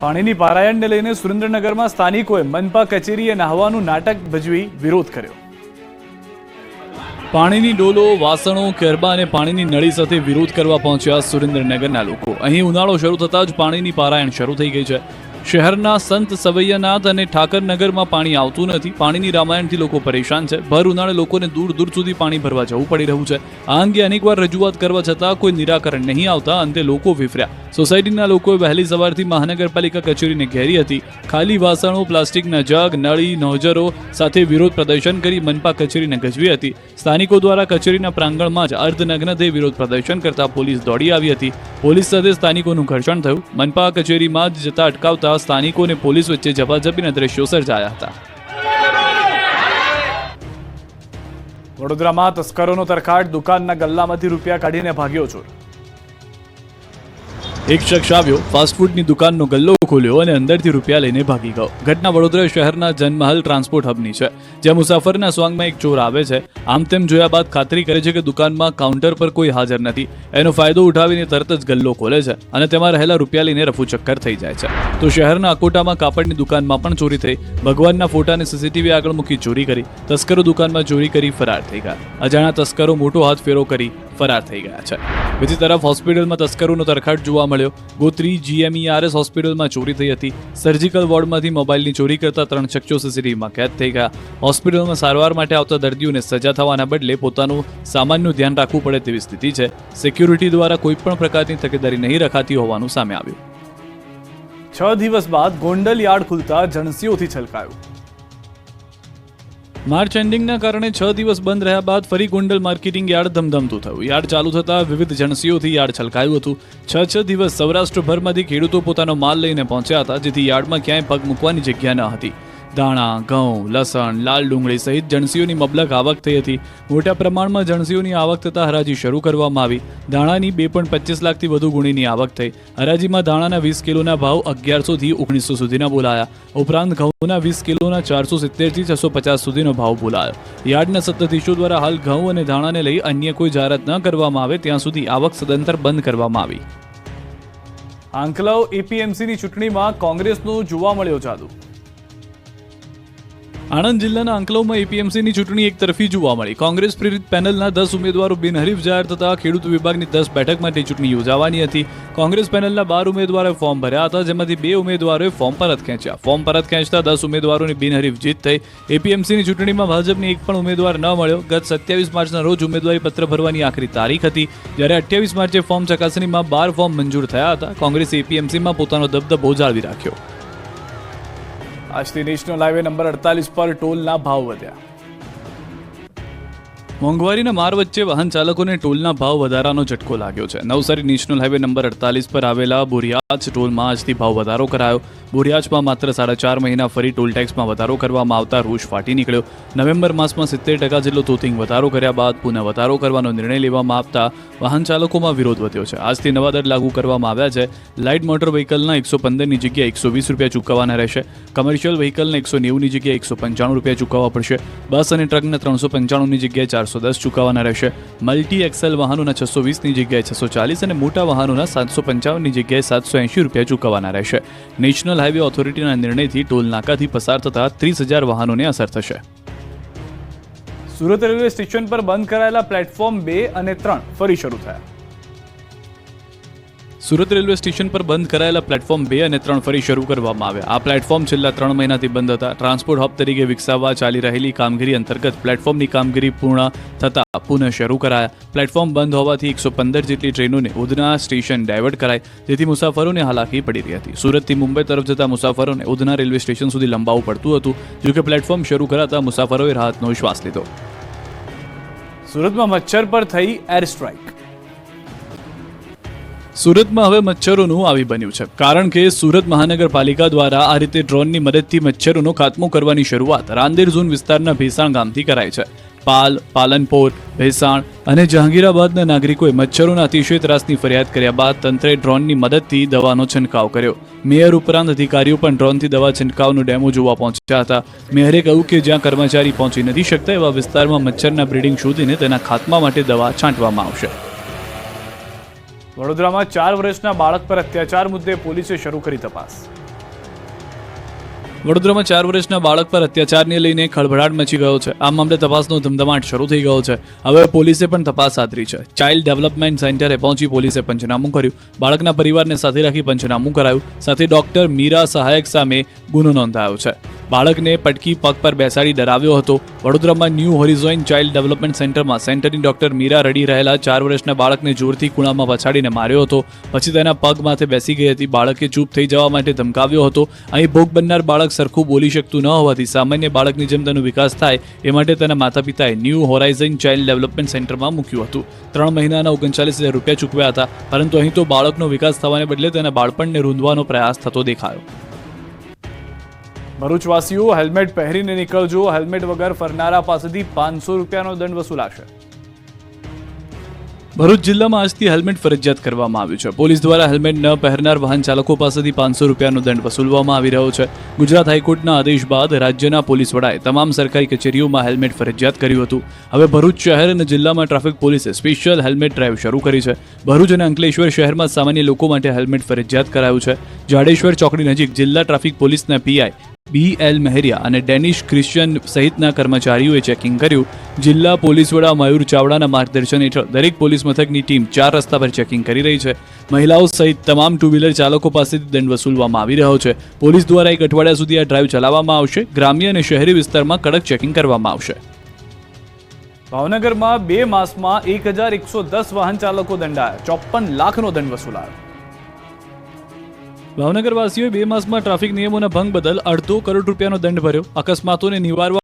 પાણીની પારાયણને લઈને સુરેન્દ્રનગરમાં સ્થાનિકોએ મનપા કચેરીએ નહાવાનું નાટક ભજવી વિરોધ કર્યો. પાણીની ડોલો, વાસણો, કેરબા અને પાણીની નળી સાથે વિરોધ કરવા પહોંચ્યા સુરેન્દ્રનગરના લોકો. અહીં ઉનાળો શરૂ થતાં જ પાણીની પારાયણ શરૂ થઈ ગઈ છે. શહેરના સંત સવૈયાનાથ અને ઠાકરનગરમાં પાણી આવતું નથી. પાણીની રામાયણથી લોકો પરેશાન છે. ભર ઉનાળે લોકોને દૂર દૂર સુધી પાણી ભરવા જવું પડી રહ્યું છે. આ અંગે અનેકવાર રજૂઆત કરવા છતાં કોઈ નિરાકરણ નહીં આવતા અંતે લોકો વિફર્યા. સોસાયટીના લોકોએ વહેલી સવારથી મહાનગરપાલિકા કચેરીને ઘેરી હતી. ખાલી વાસણો, પ્લાસ્ટિકના જગ, નળી, નોઝરો સાથે વિરોધ પ્રદર્શન કરી મનપા કચેરીને ગજવી હતી. સ્થાનિકો દ્વારા કચેરીના પ્રાંગણમાં જ અર્ધનગ્ન થઈ વિરોધ પ્રદર્શન કરતા પોલીસ દોડી આવી હતી. પોલીસ સાથે સ્થાનિકોનું ઘર્ષણ થયું. મનપા કચેરીમાં જ જતા અટકાવતા સ્થાનિકો અને પોલીસ વચ્ચે ઝપાઝપીના દ્રશ્યો સર્જાયા હતા. વડોદરામાં તસ્કરોનો તરખાટ, દુકાનના ગલ્લામાંથી રૂપિયા કાઢીને ભાગ્યો ચોર. એક શખ્સ આવ્યો, ફાસ્ટફૂડની દુકાનનો ગલ્લો ખોલ્યો અને અંદરથી રૂપિયા લઈને ભાગી ગયો. ઘટના વડોદરા શહેરના જનમહલ ટ્રાન્સપોર્ટ હબની છે, જ્યાં મુસાફરના સ્વાંગમાં એક ચોર આવે છે. આમ તેમ જોયા બાદ ખાતરી કરે છે કે દુકાનમાં કાઉન્ટર પર કોઈ હાજર નથી. એનો ફાયદો ઉઠાવીને તરત જ ગલ્લો ખોલે છે અને તેમાં રહેલા રૂપિયા લઈને રફુચક્કર થઈ જાય છે. તો શહેરના અકોટામાં કાપડની દુકાનમાં પણ ચોરી થઈ. ભગવાનના ફોટાને સીસીટીવી આગળ મૂકી ચોરી કરી. તસ્કરો દુકાનમાં ચોરી કરી ફરાર થઈ ગયા. અજાણ્યા તસ્કરો મોટો હાથ ફેરો કરી ફરાર થઈ ગયા છે. બીજી તરફ હોસ્પિટલમાં તસ્કરોનો તરખાટ જોવા મળ્યો. ગોત્રી GMERS હોસ્પિટલમાં ચોરી થઈ હતી. સર્જિકલ વોર્ડમાંથી મોબાઈલની ચોરી કરતા 3 શખ્સો સીસીટીવીમાં કેદ થઈ ગયા. હોસ્પિટલમાં સારવાર માટે આવતા દર્દીઓને સજા થવાના બદલે પોતાનું સામાનનું ધ્યાન રાખવું પડે તેવી સ્થિતિ છે. સિક્યુરિટી દ્વારા કોઈ પણ પ્રકારની તકેદારી નહીં રખાતી હોવાનું સામે આવ્યું. 6 દિવસ બાદ ગોંડલ યાર્ડ ખુલતા જણસીઓથી છલકાયું. માર્ચ એન્ડિંગના કારણે 6 દિવસ બંધ રહ્યા બાદ ફરી ગોંડલ માર્કેટિંગ યાર્ડ ધમધમતું થયું. યાર્ડ ચાલુ થતાં વિવિધ જણસીઓથી યાર્ડ છલકાયું હતું. 6 દિવસ સૌરાષ્ટ્રભરમાંથી ખેડૂતો પોતાનો માલ લઈને પહોંચ્યા હતા, જેથી યાર્ડમાં ક્યાંય પગ મૂકવાની જગ્યા ન હતી. દાણા, ઘઉં, લસણ, લાલ ડુંગળી સહિત જણસીઓની મબલક આવક થઈ હતી. મોટા પ્રમાણમાં જણસીઓની આવક થતાં હરાજી શરૂ કરવામાં આવી. દાણાની 2.25 લાખથી વધુ ગુણીની આવક થઈ. હરાજીમાં દાણાના 20 કિલોના ભાવ 1100 થી 1900 સુધીના બોલાયા. ઉપરાંત ઘઉંના 20 કિલોના 470 થી 650 સુધીનો ભાવ બોલાયો. યાર્ડના સત્તાધીશો દ્વારા હાલ ઘઉં અને દાણાને લઈ અન્ય કોઈ જાહેરાત ન કરવામાં આવે ત્યાં સુધી આવક સદંતર બંધ કરવામાં આવી. આંકલાવ APMCની ચૂંટણીમાં કોંગ્રેસનો જોવા મળ્યો જાદુ. આણંદ જિલ્લાના આંકલાવમાં APMCની ચૂંટણી એક તરફી જોવા મળી. કોંગ્રેસ પ્રેરિત પેનલના 10 ઉમેદવારો બિનહરીફ જાહેર થતા ખેડૂત વિભાગની 10 બેઠક માટે ચૂંટણી યોજાવાની હતી. કોંગ્રેસ પેનલના 12 ઉમેદવારોએ ફોર્મ ભર્યા હતા, જેમાંથી 2 ઉમેદવારોએ ફોર્મ પરત ખેંચ્યા. ફોર્મ પરત ખેંચતા 10 ઉમેદવારોની બિનહરીફ જીત થઈ. APMCની ચૂંટણીમાં ભાજપને એક પણ ઉમેદવાર ન મળ્યો. ગત 27 માર્ચના રોજ ઉમેદવારી પત્ર ભરવાની આખરી તારીખ હતી, જ્યારે 28 માર્ચે ફોર્મ ચકાસણીમાં 12 ફોર્મ મંજૂર થયા હતા. કોંગ્રેસે APMCમાં પોતાનો દબદબો જાળવી રાખ્યો. આજથી નેશનલ હાઈવે નંબર 48 પર ટોલના ભાવ વધ્યા. મોંઘવારીના માર વચ્ચે વાહન ચાલકોને ટોલના ભાવ વધારાનો ઝટકો લાગ્યો છે. નવસારી નેશનલ હાઈવે નંબર 48 પર આવેલા બોરિયાજ ટોલમાં આજથી ભાવ વધારો કરાયો. બોરિયાજમાં માત્ર 4.5 મહિના ફરી ટોલ ટેક્સમાં વધારો કરવામાં આવતા રોષ ફાટી નીકળ્યો. નવેમ્બર માસમાં 70% જેટલો તોતિંગ વધારો કર્યા બાદ પુનઃ વધારો કરવાનો નિર્ણય લેવામાં આવતા વાહન ચાલકોમાં વિરોધ વધ્યો છે. આજથી નવા દર લાગુ કરવામાં આવ્યા છે. લાઇટ મોટર વ્હીકલના 115ની જગ્યાએ 120 રૂપિયા ચૂકવવાના રહેશે. કમર્શિયલ વ્હીકલના 190ની જગ્યાએ 195 રૂપિયા ચૂકવવા પડશે. બસ અને ટ્રકના 395ની જગ્યાએ 410 ચૂકવવાના રહેશે. મલ્ટી એક્સેલ વાહનોના 620ની જગ્યાએ 640 અને મોટા વાહનોના 755ની જગ્યાએ 780 રૂપિયા ચૂકવવાના રહેશે. નેશનલ હાઈવે ઓથોરિટીના નિર્ણયથી ટોલ નાકાથી પસાર થતા 30,000 વાહનોને અસર થશે. સુરત રેલવે સ્ટેશન પર બંધ કરાયેલા પ્લેટફોર્મ 2 અને 3 ફરી શરૂ થયા. સુરત રેલવે સ્ટેશન પર બંધ કરાયેલા પ્લેટફોર્મ 2 અને 3 ફરી શરૂ કરવામાં આવ્યા. આ પ્લેટફોર્મ છેલ્લા 3 મહિનાથી બંધ હતા. ટ્રાન્સપોર્ટ હબ તરીકે વિકસાવવા ચાલી રહેલી કામગીરી અંતર્ગત પ્લેટફોર્મની કામગીરી પૂર્ણ થતાં પુનઃ શરૂ કરાયા. પ્લેટફોર્મ બંધ હોવાથી 115 જેટલી ટ્રેનોને ઉધના સ્ટેશન ડાયવર્ટ કરાઈ, જેથી મુસાફરોને હાલાકી પડી રહી હતી. સુરતથી મુંબઈ તરફ જતા મુસાફરોને ઉધના રેલવે સ્ટેશન સુધી લંબાવવું પડતું હતું. જોકે પ્લેટફોર્મ શરૂ કરાતા મુસાફરોએ રાહતનો શ્વાસ લીધો. સુરતમાં મચ્છર પર થઈ એર સ્ટ્રાઇક. સુરતમાં હવે મચ્છરોનું આવી બન્યું છે, કારણ કે સુરત મહાનગરપાલિકા દ્વારા આ રીતે ડ્રોનની મદદથી મચ્છરોનો ખાત્મો કરવાની શરૂઆત રાંદેર ઝોન વિસ્તારના ભેસાણ ગામથી કરાઈ છે. પાલ, પાલનપોર, ભેસાણ અને જહાંગીરાબાદના નાગરિકોએ મચ્છરોના અતિશય ત્રાસની ફરિયાદ કર્યા બાદ તંત્રે ડ્રોનની મદદથી દવાનો છંટકાવ કર્યો. મેયર ઉપરાંત અધિકારીઓ પણ ડ્રોનથી દવા છંટકાવનો ડેમો જોવા પહોંચ્યા હતા. મેયરે કહ્યું કે જ્યાં કર્મચારી પહોંચી નથી શકતા એવા વિસ્તારમાં મચ્છરના બ્રીડિંગ શોધીને તેના ખાત્મા માટે દવા છાંટવામાં આવશે. વડોદરામાં 4 વર્ષના બાળક પર અત્યાચાર મુદ્દે પોલીસે શરૂ કરી તપાસ. વડોદરામાં 4 વર્ષના બાળક પર અત્યાચારને લઈને ખળભળાટ મચી ગયો છે. આ મામલે તપાસનો ધમધમાટ શરૂ થઈ ગયો છે. હવે પોલીસે પણ તપાસ હાથ ધરી છે. ચાઇલ્ડ ડેવલપમેન્ટ સેન્ટરે પહોંચી પોલીસે પંચનામું કર્યું. બાળકના પરિવારને સાથે રાખી પંચનામું કરાયું. સાથે ડોક્ટર મીરા સહાયક સામે ગુનો નોંધાયો છે. બાળકને પટકી પગ પર બેસાડી ડરાવ્યો હતો. વડોદરામાં ન્યૂ હોરિઝોન ચાઇલ્ડ ડેવલપમેન્ટ સેન્ટરમાં સેન્ટરની ડોક્ટર મીરા રડી રહેલા 4 વર્ષના બાળકને જોરથી ખૂણામાં પછાડીને માર્યો હતો. પછી તેના પગ માથે બેસી ગઈ હતી. બાળકે ચૂપ થઈ જવા માટે ધમકાવ્યો હતો. અહીં ભોગ બનનાર બાળક સરખું બોલી શકતું ન હોવાથી સામાન્ય બાળકની જેમ તેનો વિકાસ થાય એ માટે તેના માતા પિતાએ ન્યૂ હોરાઇઝન ચાઇલ્ડ ડેવલપમેન્ટ સેન્ટરમાં મૂક્યું હતું. 3 મહિનાના 39,000 રૂપિયા ચૂકવ્યા હતા. પરંતુ અહીં તો બાળકનો વિકાસ થવાને બદલે તેના બાળપણને રૂંધવાનો પ્રયાસ થતો દેખાયો. ભરૂચવાસીઓ હેલ્મેટ પહેરીને નીકળજો. હેલ્મેટ વગર ફરનારા પાસેથી 500 રૂપિયાનો દંડ વસૂલાશે. ભરૂચ જિલ્લામાં આજથી હેલ્મેટ ફરજિયાત કરવામાં આવ્યું છે. પોલીસ દ્વારા હેલ્મેટ ન પહેરનાર વાહન ચાલકો પાસેથી 500 રૂપિયાનો દંડ વસૂલવામાં આવી રહ્યો છે. ગુજરાત હાઈકોર્ટના આદેશ બાદ રાજ્યના પોલીસ વડાએ તમામ સરકારી કચેરીઓમાં હેલ્મેટ ફરજિયાત કર્યું હતું. હવે ભરૂચ શહેર અને જિલ્લામાં ટ્રાફિક પોલીસે સ્પેશિયલ હેલ્મેટ ડ્રાઈવ શરૂ કરી છે. ભરૂચ અને અંકલેશ્વર શહેરમાં સામાન્ય લોકો માટે હેલ્મેટ ફરજિયાત કરાયું છે. જાડેશ્વર ચોકડી નજીક જિલ્લા ટ્રાફિક પોલીસના પીઆઈ BL મહેરિયા અને ડેનિશ ક્રિશ્ચિયન સહિતના કર્મચારીઓએ ચેકિંગ કર્યું. જિલ્લા પોલીસ વડા મયુર ચાવડાના માર્ગદર્શન હેઠળ દરેક પોલીસ મથકની ટીમ 4 રસ્તા પર ચેકિંગ કરી રહી છે. મહિલાઓ સહિત તમામ 2 વ્હીલર ચાલકો પાસેથી દંડ વસૂલવામાં આવી રહ્યો છે. પોલીસ દ્વારા 1 અઠવાડિયા સુધી આ ડ્રાઈવ ચલાવવામાં આવશે. ગ્રામ્ય અને શહેરી વિસ્તારમાં કડક ચેકિંગ કરવામાં આવશે. ભાવનગરમાં 2 માસમાં 1110 વાહન ચાલકો દંડાયા. 54 લાખનો દંડ વસૂલાયો. ભાવનગરવાસીઓએ 2 માસમાં ટ્રાફિક નિયમોના ભંગ બદલ 2.5 કરોડ રૂપિયાનો દંડ ભર્યો. અકસ્માતોને નિવારવા